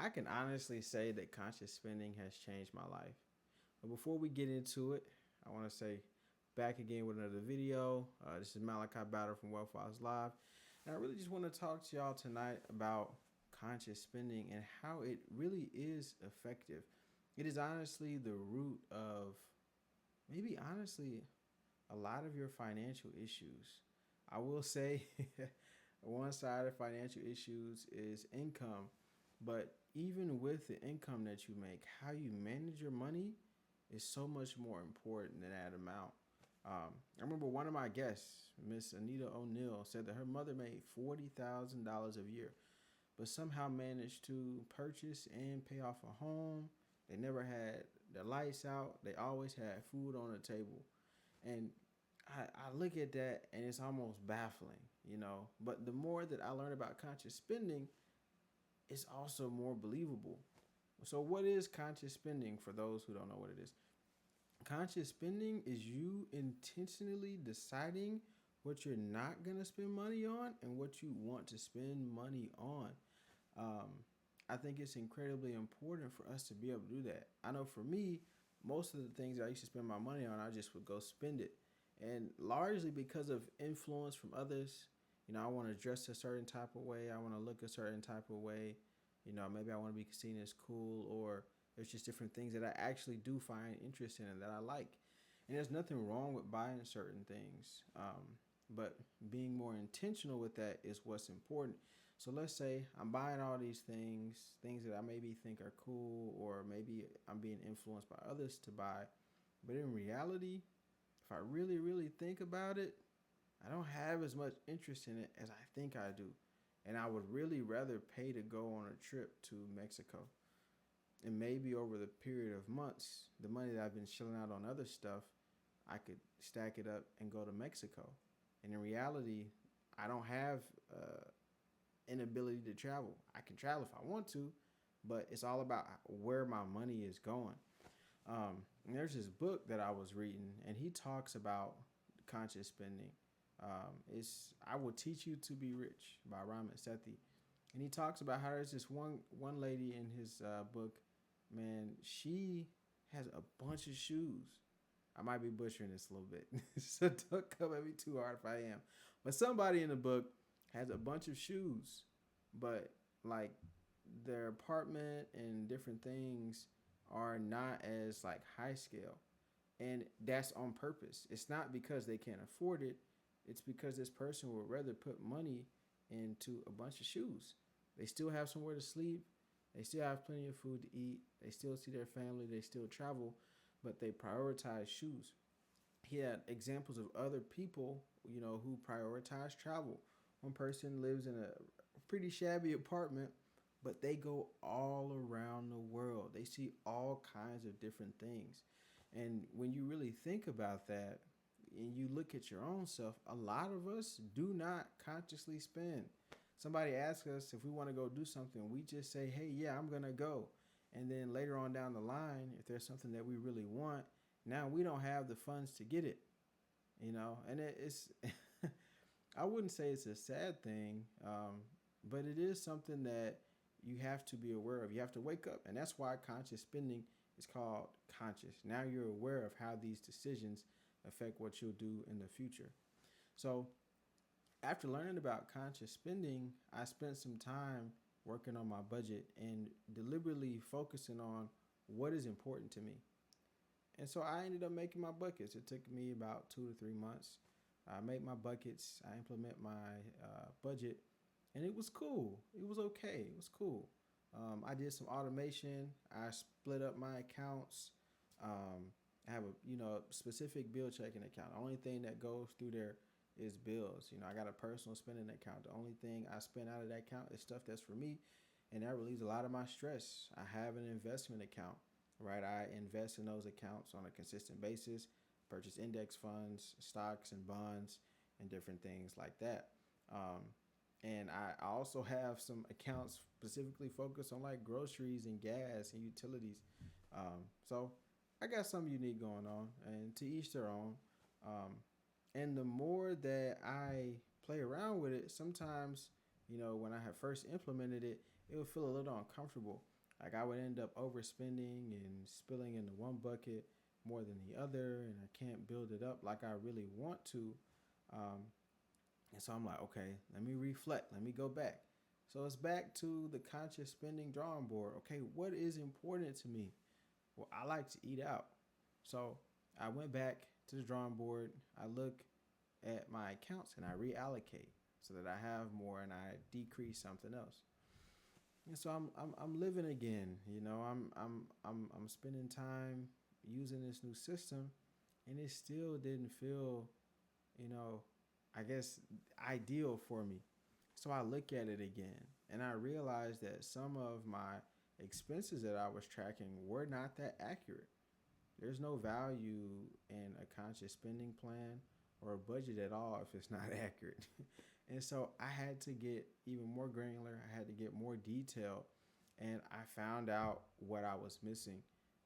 I can honestly say that conscious spending has changed my life. But before we get into it, I want to say back again with another video. This is Malachi Batter from Wealth Wise Live. And I really just want to talk to y'all tonight about conscious spending and how it really is effective. It is honestly the root of maybe honestly a lot of your financial issues. I will say one side of financial issues is income, but even with the income that you make, how you manage your money is so much more important than that amount. I remember one of my guests, Miss Anita O'Neill, said that her mother made $40,000 a year, but somehow managed to purchase and pay off a home. They never had the lights out. They always had food on the table. And I look at that and it's almost baffling, you know. But the more that I learn about conscious spending, it's also more believable. So, what is conscious spending for those who don't know what it is? Conscious spending is you intentionally deciding what you're not going to spend money on and what you want to spend money on. Um, I think it's incredibly important for us to be able to do that. I know for me, most of the things that I used to spend my money on, I just would go spend it. And largely because of influence from others, you know, I want to dress a certain type of way, I want to look a certain type of way, you know, maybe I want to be seen as cool, or there's just different things that I actually do find interest in and that I like. And there's nothing wrong with buying certain things. But being more intentional with that is what's important. So let's say I'm buying all these things that I maybe think are cool, or maybe I'm being influenced by others to buy. But in reality, if I really, really think about it, I don't have as much interest in it as I think I do. And I would really rather pay to go on a trip to Mexico. And maybe over the period of months, the money that I've been shelling out on other stuff, I could stack it up and go to Mexico. And in reality, I don't have inability to travel. I can travel if I want to, but it's all about where my money is going. And there's this book that I was reading, and he talks about conscious spending. It's "I Will Teach You to Be Rich" by Ramen Sethi, and he talks about how there's this one lady in his book. Man, she has a bunch of shoes. I might be butchering this a little bit, so don't come at me too hard if I am. But somebody in the book has a bunch of shoes, but like their apartment and different things are not as like high scale, and that's on purpose. It's not because they can't afford it. It's because this person would rather put money into a bunch of shoes. They still have somewhere to sleep. They still have plenty of food to eat. They still see their family. They still travel, but they prioritize shoes. He had examples of other people, you know, who prioritize travel. One person lives in a pretty shabby apartment, but they go all around the world. They see all kinds of different things. And when you really think about that and you look at your own self, a lot of us do not consciously spend. Somebody asks us if we want to go do something, we just say, hey, yeah, I'm going to go. And then later on down the line, if there's something that we really want, now we don't have the funds to get it, you know, and it's, I wouldn't say it's a sad thing, but it is something that you have to be aware of. You have to wake up. And that's why conscious spending is called conscious. Now you're aware of how these decisions affect what you'll do in the future. So after learning about conscious spending, I spent some time working on my budget and deliberately focusing on what is important to me. And so I ended up making my buckets. It took me about 2 to 3 months. I made my buckets. I implement my budget, and it was cool. It was okay. It was cool. I did some automation. I split up my accounts. I have a specific bill checking account. The only thing that goes through there is bills. You know, I got a personal spending account. The only thing I spend out of that account is stuff that's for me, and that relieves a lot of my stress. I have an investment account, right? I invest in those accounts on a consistent basis, purchase index funds, stocks, and bonds, and different things like that. Um, and I also have some accounts specifically focused on like groceries and gas and utilities. So I got something unique going on, and to each their own. Um, and the more that I play around with it, sometimes, you know, when I had first implemented it, it would feel a little uncomfortable. Like I would end up overspending and spilling into one bucket more than the other, and I can't build it up like I really want to. Um, and so I'm like, okay, let me reflect, let me go back. So it's back to the conscious spending drawing board. Okay, what is important to me? Well, I like to eat out. So I went back to the drawing board. I look at my accounts and I reallocate so that I have more and I decrease something else. And so I'm living again. I'm spending time using this new system, and it still didn't feel, you know, I guess ideal for me. So I look at it again, and I realize that some of my expenses that I was tracking were not that accurate. There's no value in a conscious spending plan or a budget at all if it's not accurate. And so I had to get even more granular. I had to get more detailed. And I found out what I was missing.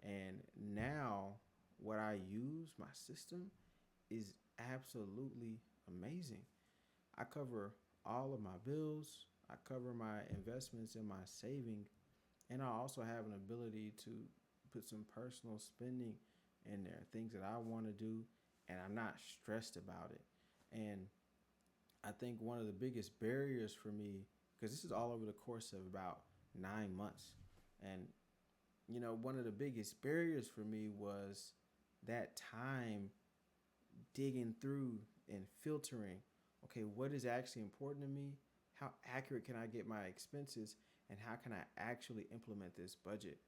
And now what I use, my system, is absolutely amazing. I cover all of my bills, I cover my investments and my savings, and I also have an ability to put some personal spending in there, things that I want to do, and I'm not stressed about it. And I think one of the biggest barriers for me, because this is all over the course of about 9 months, and one of the biggest barriers for me was that time digging through and filtering. Okay, what is actually important to me? How accurate can I get my expenses? And how can I actually implement this budget?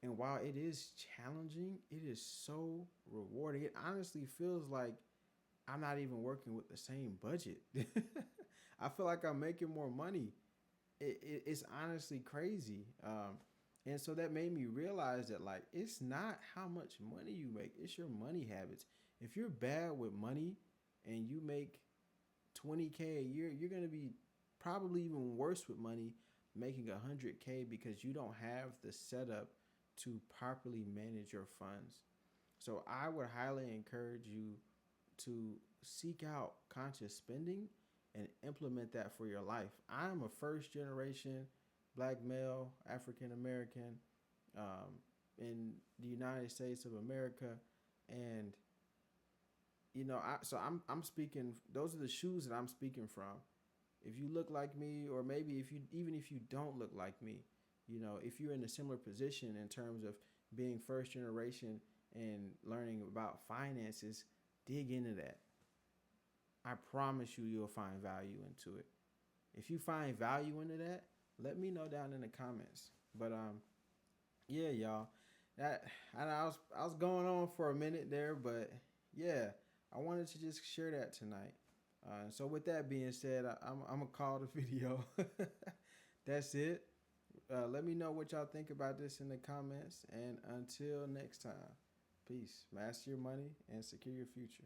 And while it is challenging, it is so rewarding. It honestly feels like I'm not even working with the same budget. I feel like I'm making more money. It's honestly crazy. And so that made me realize that, like, it's not how much money you make, it's your money habits. If you're bad with money and you make 20K a year, you're going to be probably even worse with money making 100K because you don't have the setup to properly manage your funds. So I would highly encourage you to seek out conscious spending and implement that for your life. I'm a first generation black male, African American, in the United States of America, and I'm speaking. Those are the shoes that I'm speaking from. If you look like me, or maybe if you don't look like me, if you're in a similar position in terms of being first generation and learning about finances, dig into that. I promise you, you'll find value into it. If you find value into that, let me know down in the comments. But yeah, y'all. That I was going on for a minute there, but yeah, I wanted to just share that tonight. So with that being said, I'm gonna call the video. That's it. Let me know what y'all think about this in the comments, and until next time, peace. Master your money and secure your future.